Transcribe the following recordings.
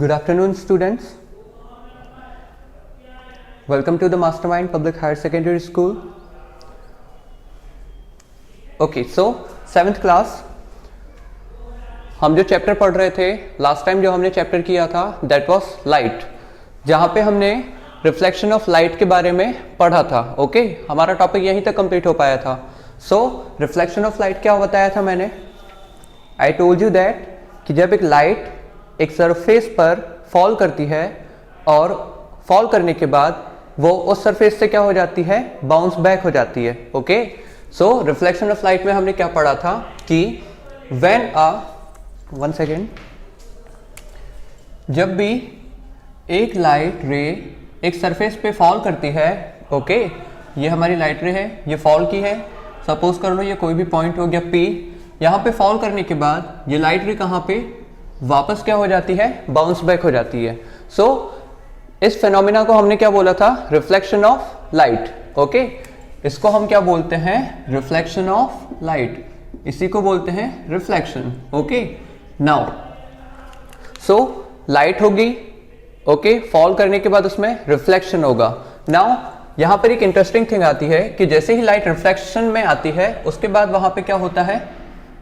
Good afternoon, students. Welcome to the Mastermind Public Higher Secondary School. Okay, so 7th class हम जो chapter पढ़ रहे थे last time, जो हमने चैप्टर किया था दैट वाज लाइट, जहाँ पे हमने रिफ्लेक्शन ऑफ लाइट के बारे में पढ़ा था. ओके, हमारा टॉपिक यहीं तक कंप्लीट हो पाया था. सो रिफ्लेक्शन ऑफ लाइट क्या बताया था मैंने? आई टोल्ड यू दैट कि जब एक लाइट एक सरफेस पर फॉल करती है और फॉल करने के बाद वो उस सरफेस से क्या हो जाती है, बाउंस बैक हो जाती है. Okay, so reflection of light में हमने क्या पढ़ा था कि व्हेन वन सेकेंड, जब भी एक लाइट रे एक सरफेस पे फॉल करती है, ओके, ये हमारी लाइट रे है, ये फॉल की है, सपोज कर लो ये कोई भी पॉइंट हो गया P. यहाँ पे फॉल करने के बाद ये लाइट रे कहाँ पे वापस क्या हो जाती है, बाउंस बैक हो जाती है. सो इस फेनोमेना को हमने क्या बोला था, रिफ्लेक्शन ऑफ लाइट. ओके, इसको हम क्या बोलते हैं, रिफ्लेक्शन ऑफ लाइट, इसी को बोलते हैं reflection. Okay, now so light होगी, ओके, फॉल करने के बाद उसमें रिफ्लेक्शन होगा. नाउ यहां पर एक इंटरेस्टिंग थिंग आती है कि जैसे ही लाइट रिफ्लेक्शन में आती है उसके बाद वहां पे क्या होता है,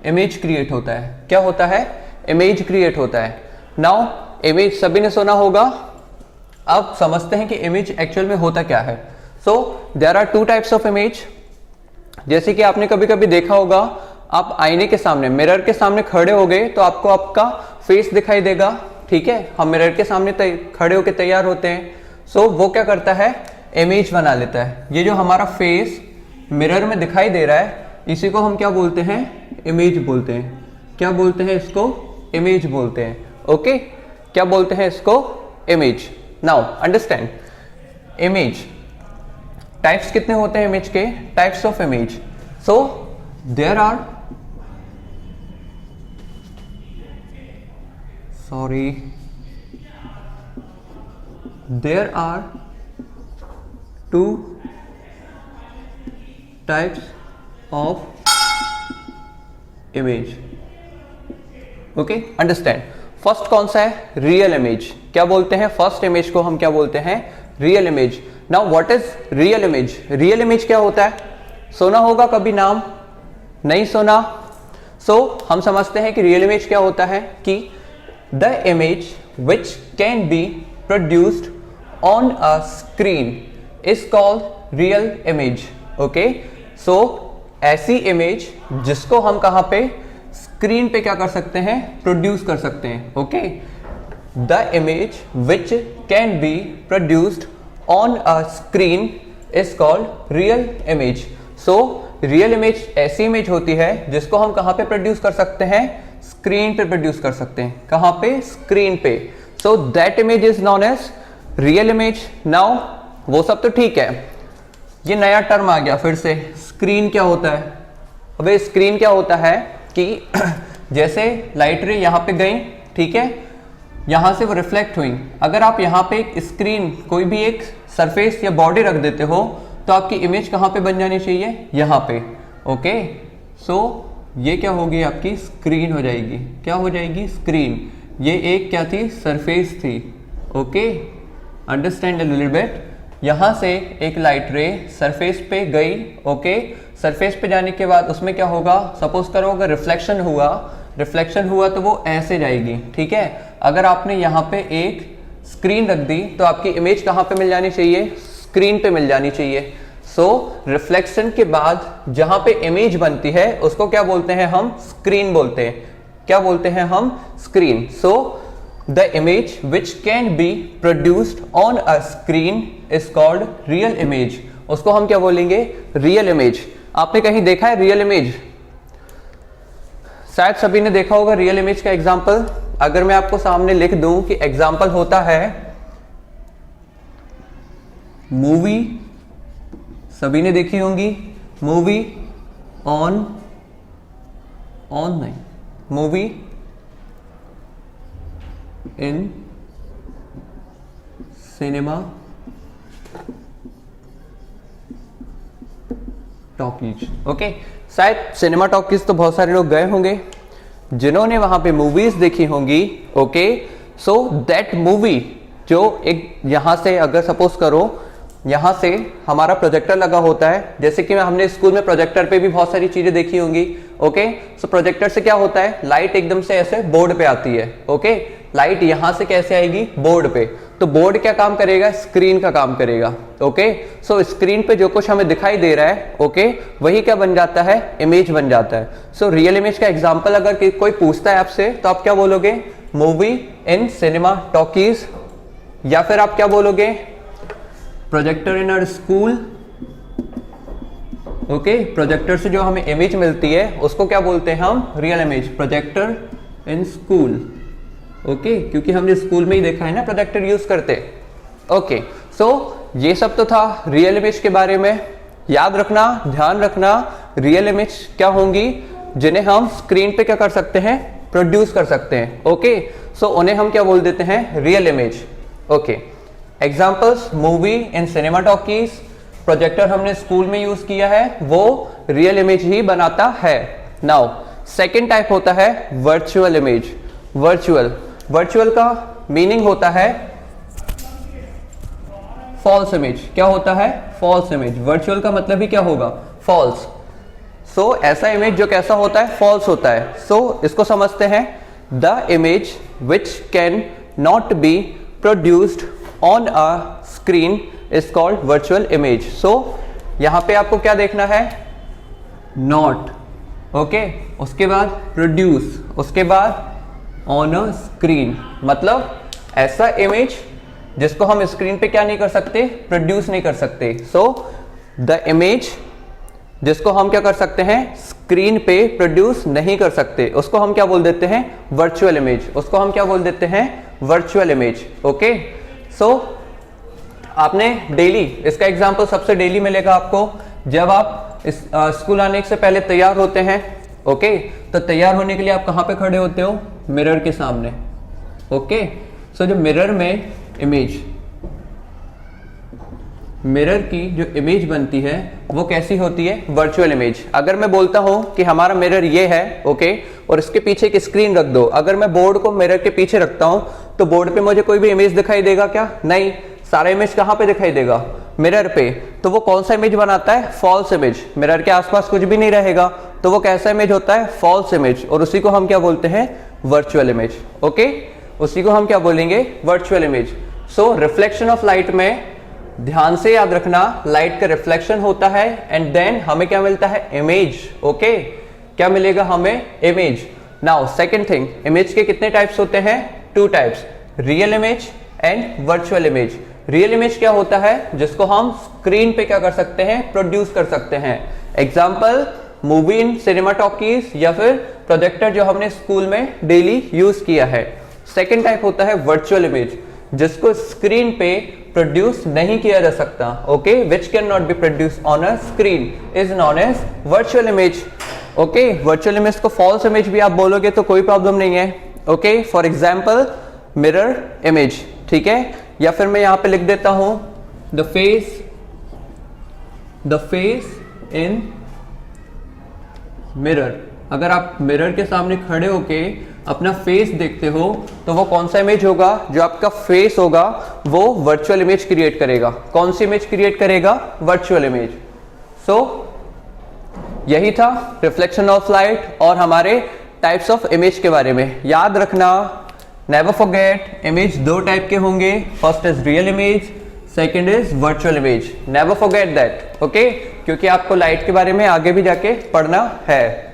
इमेज क्रिएट होता है. क्या होता है, इमेज क्रिएट होता है. नाउ इमेज सभी ने सुना होगा, अब समझते हैं कि इमेज एक्चुअल में होता क्या है. So there are two types of image. जैसे कि आपने कभी कभी देखा होगा, आप आईने के सामने, मिरर के सामने खड़े हो गए तो आपको आपका फेस दिखाई देगा. ठीक है, हम मिरर के सामने खड़े होकर तैयार होते हैं. सो वो क्या करता है, इमेज बना लेता है. ये जो हमारा फेस मिरर में दिखाई दे रहा है, इसी को हम क्या बोलते हैं, इमेज बोलते हैं. क्या बोलते हैं इसको, इमेज बोलते हैं. ओके, क्या बोलते हैं इसको, image. Now understand, image types कितने होते हैं इमेज के, types of image. So there are, sorry, there are two types of image. Okay, understand. First कौन सा है, रियल इमेज. क्या बोलते हैं, फर्स्ट इमेज को हम क्या बोलते हैं, real image. Now what is real image? Real image क्या होता है, सुना होगा कभी नाम, नहीं सुना? सो हम समझते हैं कि रियल इमेज क्या होता है कि the image which can be produced on a screen is called real image. Okay, so ऐसी इमेज जिसको हम कहां पे, स्क्रीन पे क्या कर सकते हैं, प्रोड्यूस कर सकते हैं. Okay, the image which can be produced on a screen is called real image. So real image ऐसी इमेज होती है जिसको हम कहां पे प्रोड्यूस कर सकते हैं, स्क्रीन पे प्रोड्यूस कर सकते हैं. कहां पे, स्क्रीन पे. So that image is known as real image. Now वो सब तो ठीक है, ये नया टर्म आ गया फिर से, स्क्रीन क्या होता है. अबे स्क्रीन क्या होता है कि जैसे लाइट रे यहाँ पे गई, ठीक है, यहाँ से वो रिफ्लेक्ट हुई. अगर आप यहाँ पे एक स्क्रीन, कोई भी एक सरफेस या बॉडी रख देते हो तो आपकी इमेज कहाँ पे बन जानी चाहिए, यहाँ पे. ओके, सो ये क्या होगी, आपकी स्क्रीन हो जाएगी. क्या हो जाएगी, स्क्रीन. ये एक क्या थी, सरफेस थी. Okay, understand a little bit. यहाँ से एक लाइट रे सरफेस पे गई. ओके, सरफेस पे जाने के बाद उसमें क्या होगा, सपोज करो अगर रिफ्लेक्शन हुआ तो वो ऐसे जाएगी. ठीक है, अगर आपने यहाँ पे एक स्क्रीन रख दी तो आपकी इमेज कहाँ पे मिल जानी चाहिए, स्क्रीन पे मिल जानी चाहिए. सो रिफ्लेक्शन के बाद जहाँ पे इमेज बनती है उसको क्या बोलते हैं हम, स्क्रीन बोलते हैं. क्या बोलते हैं हम, screen. So the image which can be produced on a screen is called real image. उसको हम क्या बोलेंगे, रियल इमेज. आपने कहीं देखा है रियल इमेज? शायद सभी ने देखा होगा रियल इमेज का एग्जांपल. अगर मैं आपको सामने लिख दूं कि एग्जांपल होता है मूवी, सभी ने देखी होंगी मूवी ऑन नहीं, movie in cinema talkies. Okay, शायद सिनेमा टॉकीज तो बहुत सारे लोग गए होंगे जिन्होंने वहां पे मूवीज देखी होंगी. ओके, सो दैट मूवी, जो एक यहां से अगर सपोज करो यहाँ से हमारा प्रोजेक्टर लगा होता है, जैसे कि हमने स्कूल में प्रोजेक्टर पे भी बहुत सारी चीजें देखी होंगी। ओके, सो प्रोजेक्टर से क्या होता है, लाइट एकदम से ऐसे बोर्ड पे आती है। ओके, लाइट यहाँ से कैसे आएगी, बोर्ड पे। तो बोर्ड क्या काम करेगा, स्क्रीन का काम करेगा। ओके, सो स्क्रीन पे जो कुछ हमें दिखाई दे रहा है, ओके, वही क्या बन जाता है, इमेज बन जाता है। सो रियल इमेज का एग्जाम्पल अगर कोई पूछता है आपसे, तो आप क्या बोलोगे, मूवी इन सिनेमा टॉकीज, या फिर आप क्या बोलोगे, projector in our school. Okay, projector से जो हमें इमेज मिलती है उसको क्या बोलते हैं हम, real image, projector in school. Okay, क्योंकि हमने स्कूल में ही देखा है ना प्रोजेक्टर यूज करते। ओके, सो ये सब तो था रियल इमेज के बारे में। याद रखना, ध्यान रखना, रियल इमेज क्या होंगी, जिन्हें हम स्क्रीन पे क्या कर सकते हैं, प्रोड्यूस कर सकते हैं। ओके, सो उन्हें हम क्या बोल देते हैं, real image. Okay, examples, movie in cinema talkies, projector हमने स्कूल में यूज किया है, वो रियल इमेज ही बनाता है। नाउ सेकेंड टाइप होता है वर्चुअल इमेज। वर्चुअल का मीनिंग होता है फॉल्स इमेज। क्या होता है, फॉल्स इमेज। वर्चुअल का मतलब ही क्या होगा, फॉल्स। सो ऐसा इमेज जो कैसा होता है, फॉल्स होता है। सो इसको समझते हैं, the image which can not be produced on a screen is called virtual image. So यहां पे आपको क्या देखना है, नॉट, ओके, उसके बाद प्रोड्यूस, उसके बाद ऑन अ स्क्रीन, मतलब ऐसा इमेज जिसको हम स्क्रीन पे क्या नहीं कर सकते, प्रोड्यूस नहीं कर सकते। सो द इमेज जिसको हम क्या कर सकते हैं, स्क्रीन पे प्रोड्यूस नहीं कर सकते, उसको हम क्या बोल देते हैं, वर्चुअल इमेज। उसको हम क्या बोल देते हैं, वर्चुअल इमेज। ओके, सो आपने डेली, इसका एग्जांपल सबसे डेली मिलेगा आपको, जब आप स्कूल आने से पहले तैयार होते हैं। ओके, तो तैयार होने के लिए आप कहां पे खड़े होते हो, मिरर के सामने। ओके, सो जो मिरर में इमेज, मिरर की जो इमेज बनती है वो कैसी होती है, वर्चुअल इमेज। अगर मैं बोलता हूं कि हमारा मिरर ये है, ओके, और इसके पीछे एक स्क्रीन रख दो, अगर मैं बोर्ड को मिरर के पीछे रखता हूं तो बोर्ड पे मुझे कोई भी इमेज दिखाई देगा क्या, नहीं, सारा इमेज कहां पे दिखाई देगा, मिरर पे। तो वो कौन सा इमेज बनाता है, फॉल्स इमेज। मिरर के आसपास कुछ भी नहीं रहेगा, तो वो कैसा इमेज होता है, फॉल्स इमेज, और उसी को हम क्या बोलते हैं, वर्चुअल इमेज। ओके, उसी को हम क्या बोलेंगे, virtual image. So reflection of light में ध्यान से याद रखना, लाइट का रिफ्लेक्शन होता है एंड देन हमें क्या मिलता है, इमेज। ओके, क्या मिलेगा हमें, image. Now second thing, image के कितने टाइप्स होते हैं, 2 types, real image and virtual image. Real image क्या होता है, जिसको हम स्क्रीन पे क्या कर सकते हैं, प्रोड्यूस कर सकते हैं। Example, movie in cinema talkies, या फिर प्रोजेक्टर जो हमने स्कूल में डेली यूज किया है। सेकेंड टाइप होता है वर्चुअल इमेज, जिसको स्क्रीन पे प्रोड्यूस नहीं किया जा सकता। Okay, which can not be produce on a screen is known as virtual image. Okay, virtual image को फॉल्स इमेज भी आप बोलोगे तो कोई प्रॉब्लम नहीं है। Okay, for example mirror image, ठीक है, या फिर मैं यहां पे लिख देता हूं द फेस इन मिरर। अगर आप मिरर के सामने खड़े होके अपना फेस देखते हो तो वो कौन सा इमेज होगा, जो आपका फेस होगा वो वर्चुअल इमेज क्रिएट करेगा। कौन सी इमेज क्रिएट करेगा, वर्चुअल इमेज। सो यही था रिफ्लेक्शन ऑफ लाइट और हमारे टाइप्स ऑफ इमेज के बारे में। याद रखना, नेवर फॉरगेट, इमेज 2 टाइप के होंगे, first is real image, second is virtual image. Never forget that. Okay, क्योंकि आपको लाइट के बारे में आगे भी जाके पढ़ना है।